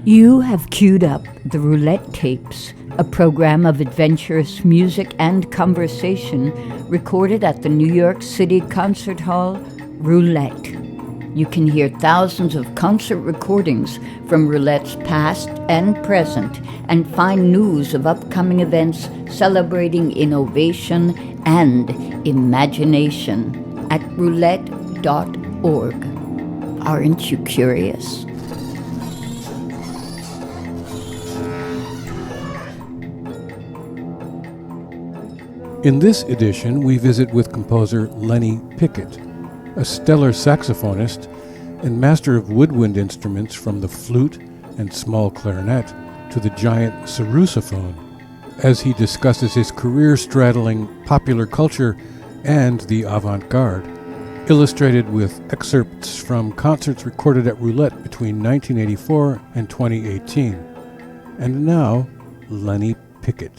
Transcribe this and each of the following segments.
You have queued up the Roulette Tapes, a program of adventurous music and conversation recorded at the New York City Concert Hall, Roulette. You can hear thousands of concert recordings from Roulette's past and present and find news of upcoming events celebrating innovation and imagination at roulette.org. Aren't you curious? In this edition, we visit with composer Lenny Pickett, a stellar saxophonist and master of woodwind instruments from the flute and small clarinet to the giant sarrusophone, as he discusses his career straddling popular culture and the avant-garde, illustrated with excerpts from concerts recorded at Roulette between 1984 and 2018. And now, Lenny Pickett.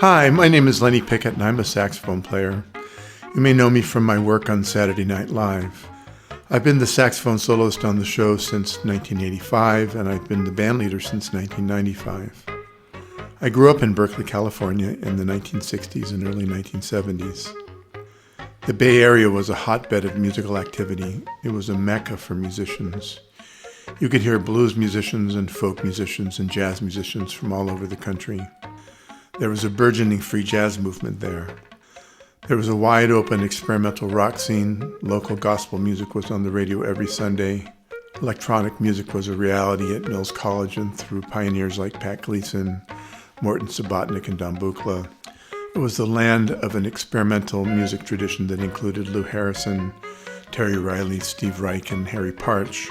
Hi, my name is Lenny Pickett and I'm a saxophone player. You may know me from my work on Saturday Night Live. I've been the saxophone soloist on the show since 1985 and I've been the bandleader since 1995. I grew up in Berkeley, California in the 1960s and early 1970s. The Bay Area was a hotbed of musical activity. It was a mecca for musicians. You could hear blues musicians and folk musicians and jazz musicians from all over the country. There was a burgeoning free jazz movement there. There was a wide-open experimental rock scene. Local gospel music was on the radio every Sunday. Electronic music was a reality at Mills College and through pioneers like Pat Gleason, Morton Subotnick, and Don Buchla. It was the land of an experimental music tradition that included Lou Harrison, Terry Riley, Steve Reich, and Harry Partch.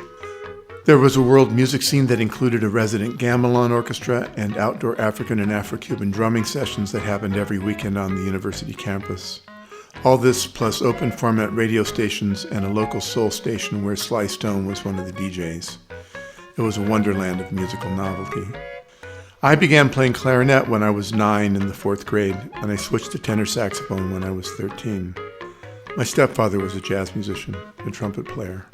There was a world music scene that included a resident gamelan orchestra and outdoor African and Afro-Cuban drumming sessions that happened every weekend on the university campus. All this plus open format radio stations and a local soul station where Sly Stone was one of the DJs. It was a wonderland of musical novelty. I began playing clarinet when I was 9 in the 4th grade, and I switched to tenor saxophone when I was 13. My stepfather was a jazz musician, a trumpet player.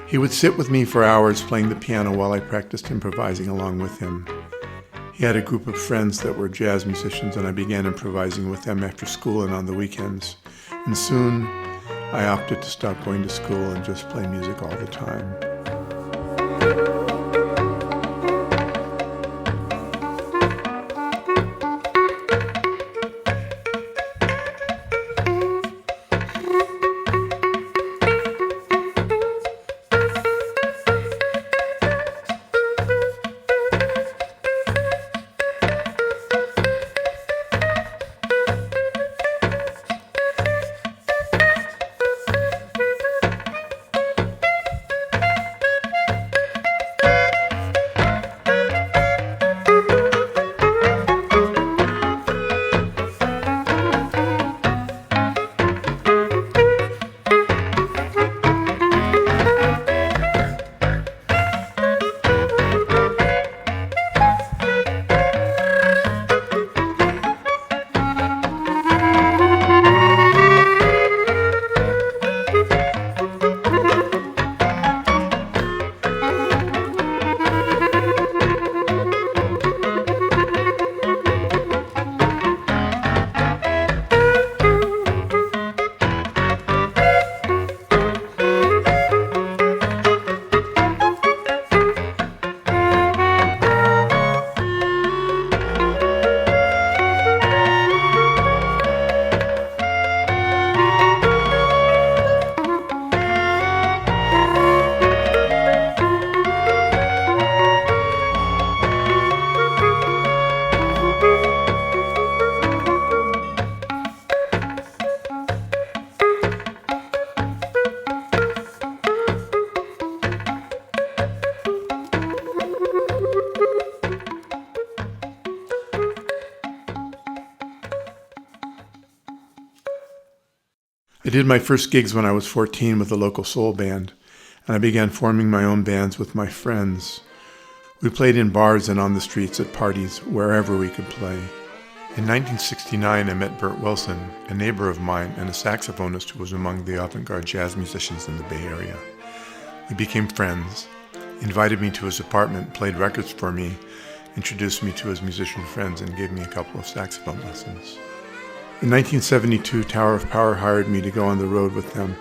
He would sit with me for hours playing the piano while I practiced improvising along with him. He had a group of friends that were jazz musicians, and I began improvising with them after school and on the weekends. And soon, I opted to stop going to school and just play music all the time. I did my first gigs when I was 14 with a local soul band, and I began forming my own bands with my friends. We played in bars and on the streets, at parties, wherever we could play. In 1969, I met Bert Wilson, a neighbor of mine and a saxophonist who was among the avant-garde jazz musicians in the Bay Area. We became friends. He invited me to his apartment, played records for me, introduced me to his musician friends, and gave me a couple of saxophone lessons. In 1972, Tower of Power hired me to go on the road with them,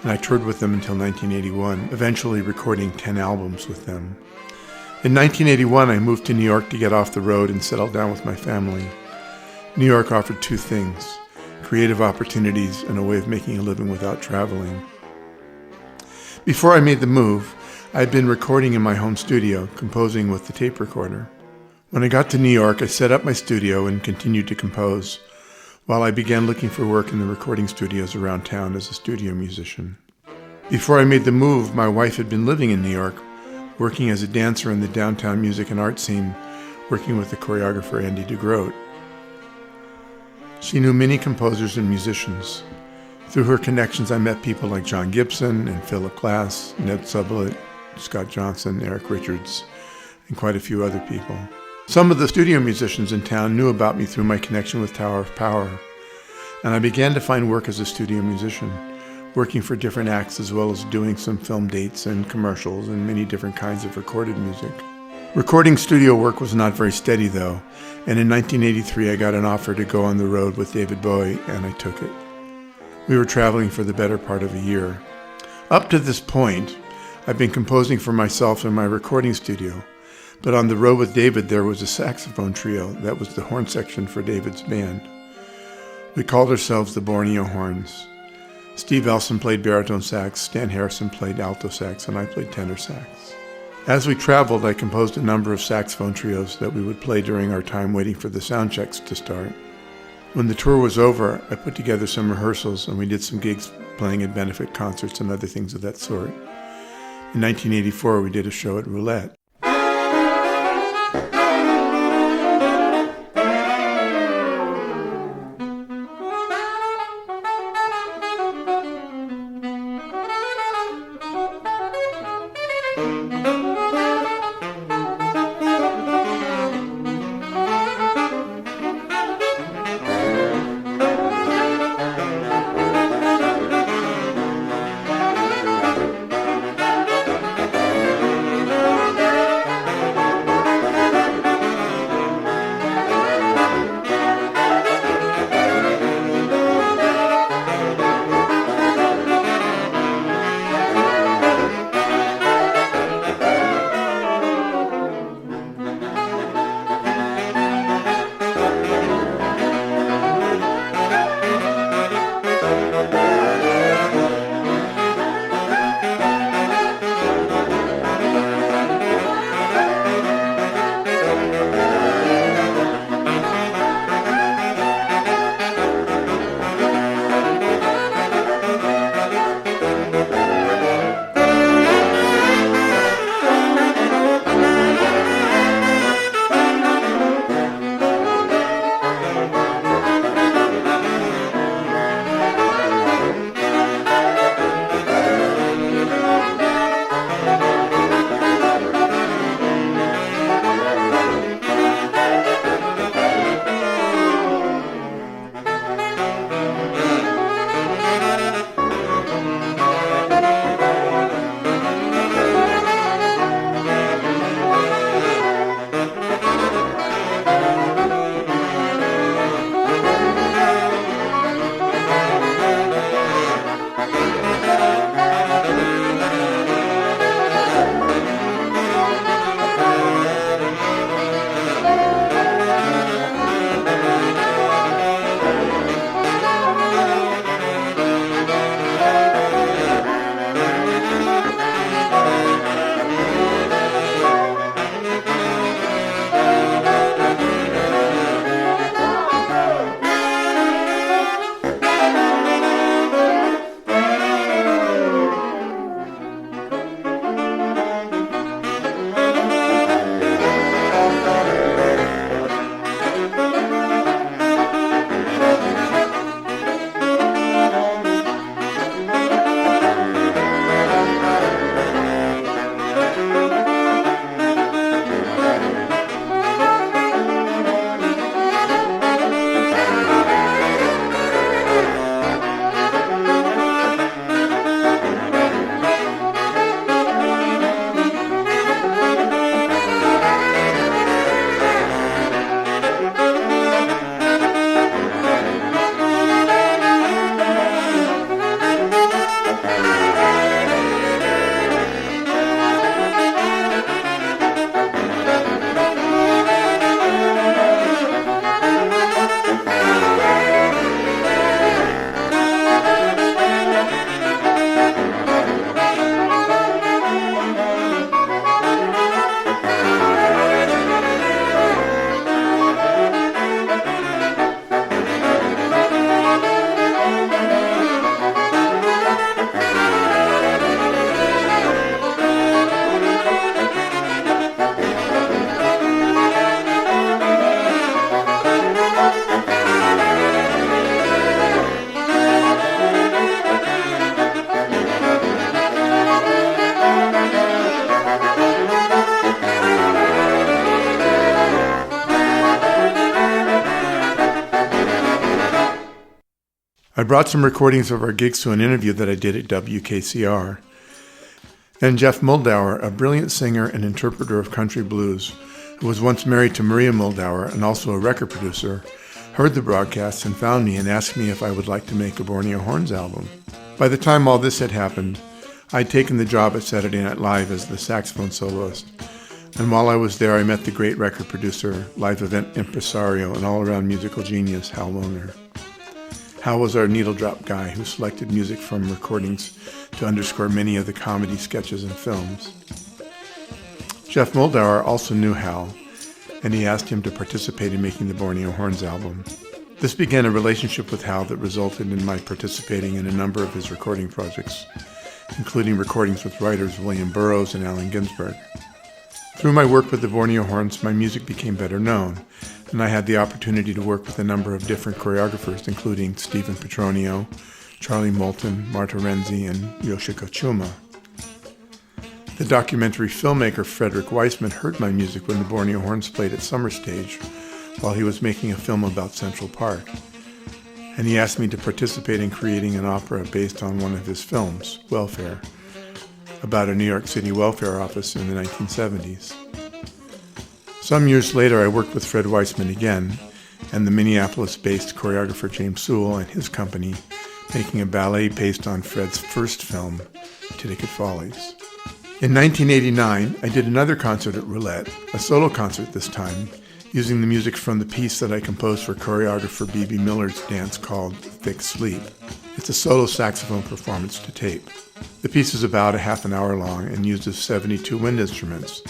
and I toured with them until 1981, eventually recording 10 albums with them. In 1981, I moved to New York to get off the road and settle down with my family. New York offered two things: creative opportunities and a way of making a living without traveling. Before I made the move, I had been recording in my home studio, composing with the tape recorder. When I got to New York, I set up my studio and continued to compose, while I began looking for work in the recording studios around town as a studio musician. Before I made the move, my wife had been living in New York, working as a dancer in the downtown music and art scene, working with the choreographer Andy DeGroat. She knew many composers and musicians. Through her connections, I met people like John Gibson and Philip Glass, Ned Sublett, Scott Johnson, Eric Richards, and quite a few other people. Some of the studio musicians in town knew about me through my connection with Tower of Power, and I began to find work as a studio musician, working for different acts as well as doing some film dates and commercials and many different kinds of recorded music. Recording studio work was not very steady though, and in 1983 I got an offer to go on the road with David Bowie, and I took it. We were traveling for the better part of a year. Up to this point, I've been composing for myself in my recording studio, but on the road with David there was a saxophone trio that was the horn section for David's band. We called ourselves the Borneo Horns. Steve Elson played baritone sax, Stan Harrison played alto sax, and I played tenor sax. As we traveled, I composed a number of saxophone trios that we would play during our time waiting for the sound checks to start. When the tour was over, I put together some rehearsals and we did some gigs playing at benefit concerts and other things of that sort. In 1984, we did a show at Roulette. I brought some recordings of our gigs to an interview that I did at WKCR. And Jeff Moldauer, a brilliant singer and interpreter of country blues, who was once married to Maria Moldauer and also a record producer, heard the broadcast and found me and asked me if I would like to make a Borneo Horns album. By the time all this had happened, I'd taken the job at Saturday Night Live as the saxophone soloist. And while I was there, I met the great record producer, live event impresario, and all-around musical genius, Hal Woner. Hal was our needle drop guy who selected music from recordings to underscore many of the comedy sketches and films. Jeff Moldauer also knew Hal, and he asked him to participate in making the Borneo Horns album. This began a relationship with Hal that resulted in my participating in a number of his recording projects, including recordings with writers William Burroughs and Allen Ginsberg. Through my work with the Borneo Horns, my music became better known, and I had the opportunity to work with a number of different choreographers, including Stephen Petronio, Charlie Moulton, Marta Renzi, and Yoshiko Chuma. The documentary filmmaker Frederick Weissman heard my music when the Borneo Horns played at Summer Stage while he was making a film about Central Park, and he asked me to participate in creating an opera based on one of his films, Welfare, about a New York City welfare office in the 1970s. Some years later, I worked with Fred Weissman again, and the Minneapolis-based choreographer James Sewell and his company, making a ballet based on Fred's first film, Titicut Follies. In 1989, I did another concert at Roulette, a solo concert this time, using the music from the piece that I composed for choreographer Bebe Miller's dance called Thick Sleep. It's a solo saxophone performance to tape. The piece is about a half an hour long and uses 72 wind instruments.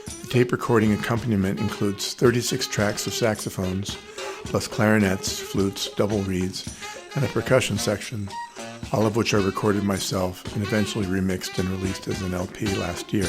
The tape recording accompaniment includes 36 tracks of saxophones, plus clarinets, flutes, double reeds, and a percussion section, all of which I recorded myself and eventually remixed and released as an LP last year.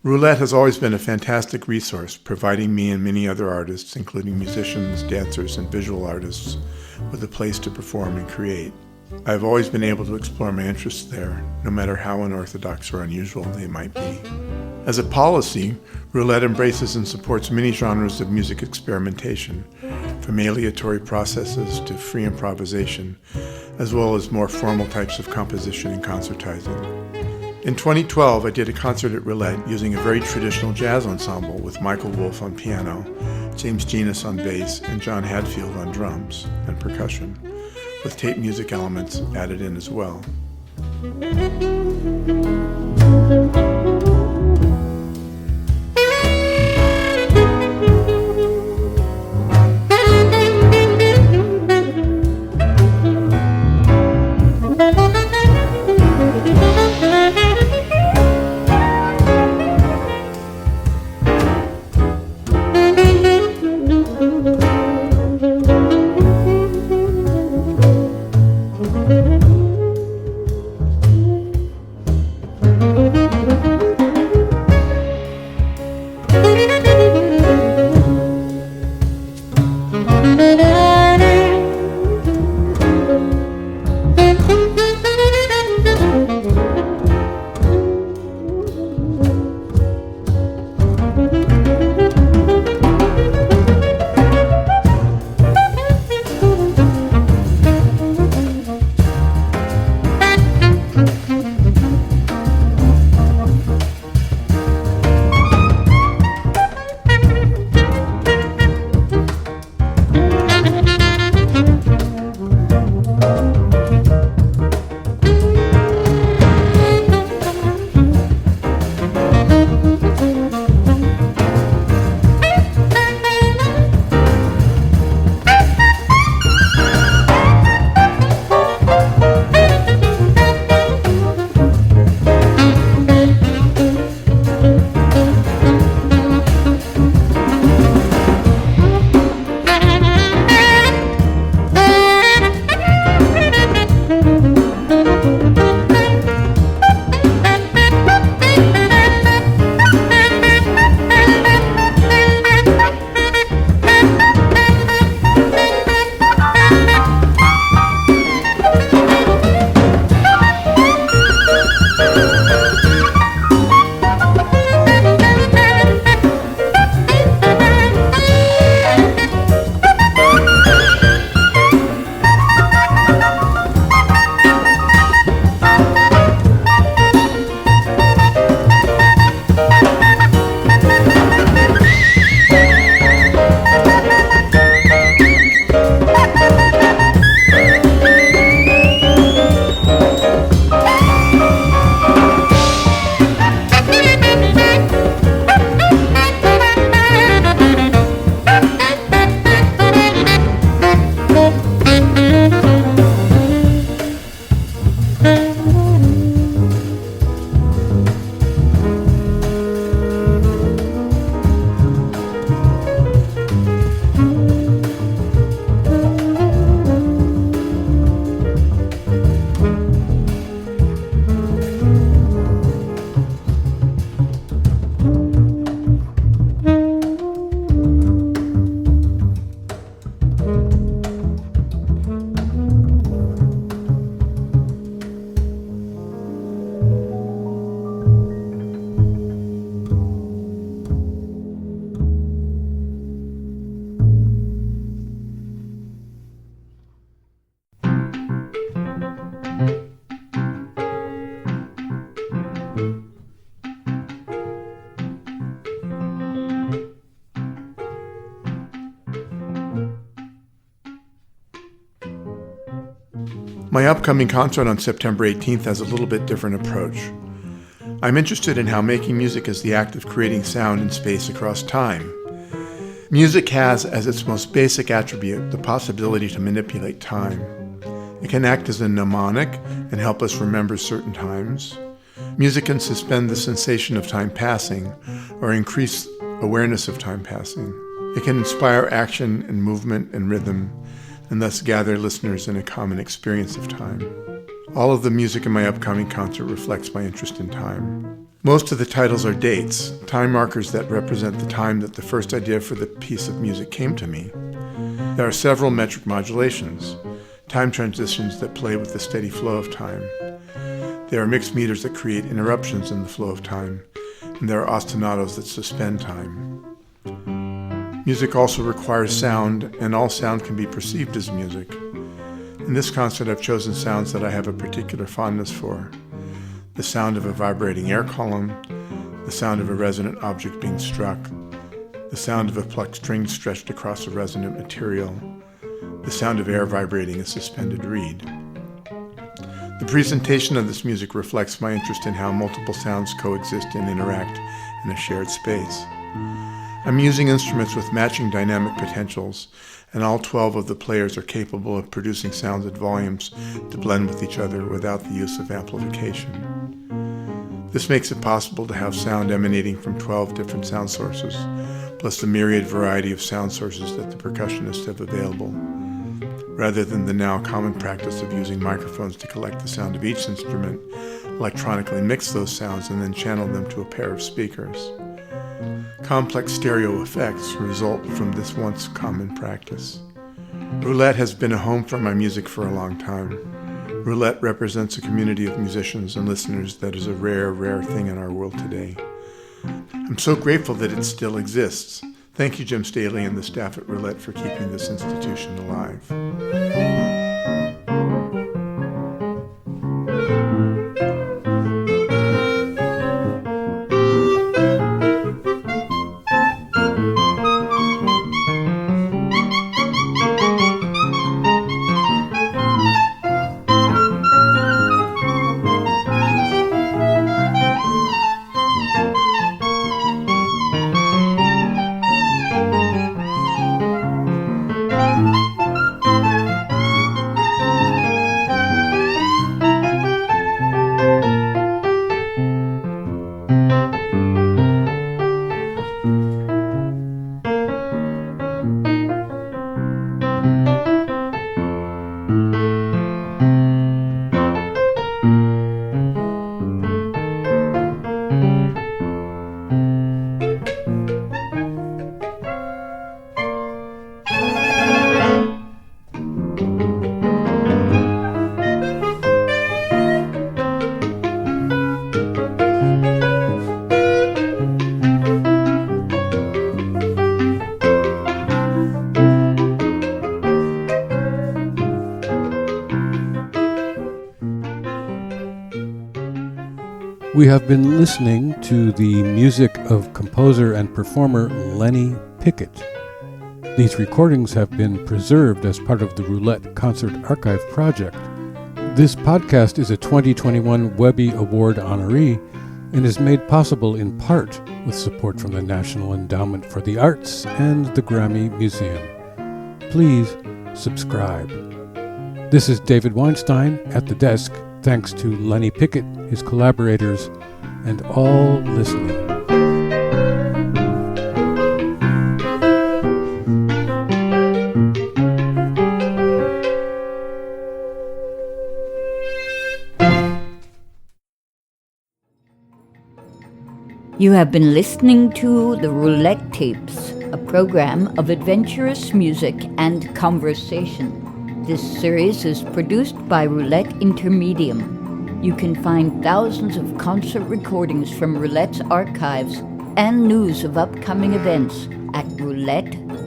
Roulette has always been a fantastic resource, providing me and many other artists, including musicians, dancers, and visual artists, with a place to perform and create. I have always been able to explore my interests there, no matter how unorthodox or unusual they might be. As a policy, Roulette embraces and supports many genres of music experimentation, from aleatory processes to free improvisation, as well as more formal types of composition and concertizing. In 2012, I did a concert at Roulette using a very traditional jazz ensemble with Michael Wolff on piano, James Genus on bass, and John Hadfield on drums and percussion, with tape music elements added in as well. My upcoming concert on September 18th has a little bit different approach. I'm interested in how making music is the act of creating sound and space across time. Music has, as its most basic attribute, the possibility to manipulate time. It can act as a mnemonic and help us remember certain times. Music can suspend the sensation of time passing or increase awareness of time passing. It can inspire action and movement and rhythm, and thus gather listeners in a common experience of time. All of the music in my upcoming concert reflects my interest in time. Most of the titles are dates, time markers that represent the time that the first idea for the piece of music came to me. There are several metric modulations, time transitions that play with the steady flow of time. There are mixed meters that create interruptions in the flow of time, and there are ostinatos that suspend time. Music also requires sound, and all sound can be perceived as music. In this concert, I've chosen sounds that I have a particular fondness for. The sound of a vibrating air column, the sound of a resonant object being struck, the sound of a plucked string stretched across a resonant material, the sound of air vibrating a suspended reed. The presentation of this music reflects my interest in how multiple sounds coexist and interact in a shared space. I'm using instruments with matching dynamic potentials, and all 12 of the players are capable of producing sounds at volumes to blend with each other without the use of amplification. This makes it possible to have sound emanating from 12 different sound sources, plus the myriad variety of sound sources that the percussionists have available, rather than the now common practice of using microphones to collect the sound of each instrument, electronically mix those sounds, and then channel them to a pair of speakers. Complex stereo effects result from this once common practice. Roulette has been a home for my music for a long time. Roulette represents a community of musicians and listeners that is a rare, rare thing in our world today. I'm so grateful that it still exists. Thank you, Jim Staley and the staff at Roulette, for keeping this institution alive. We have been listening to the music of composer and performer Lenny Pickett. These recordings have been preserved as part of the Roulette Concert Archive project. This podcast is a 2021 Webby Award honoree and is made possible in part with support from the National Endowment for the Arts and the Grammy Museum. Please subscribe. This is David Weinstein at the desk. Thanks to Lenny Pickett, his collaborators, and all listening. You have been listening to the Roulette Tapes, a program of adventurous music and conversation. This series is produced by Roulette Intermedium. You can find thousands of concert recordings from Roulette's archives and news of upcoming events at roulette.org.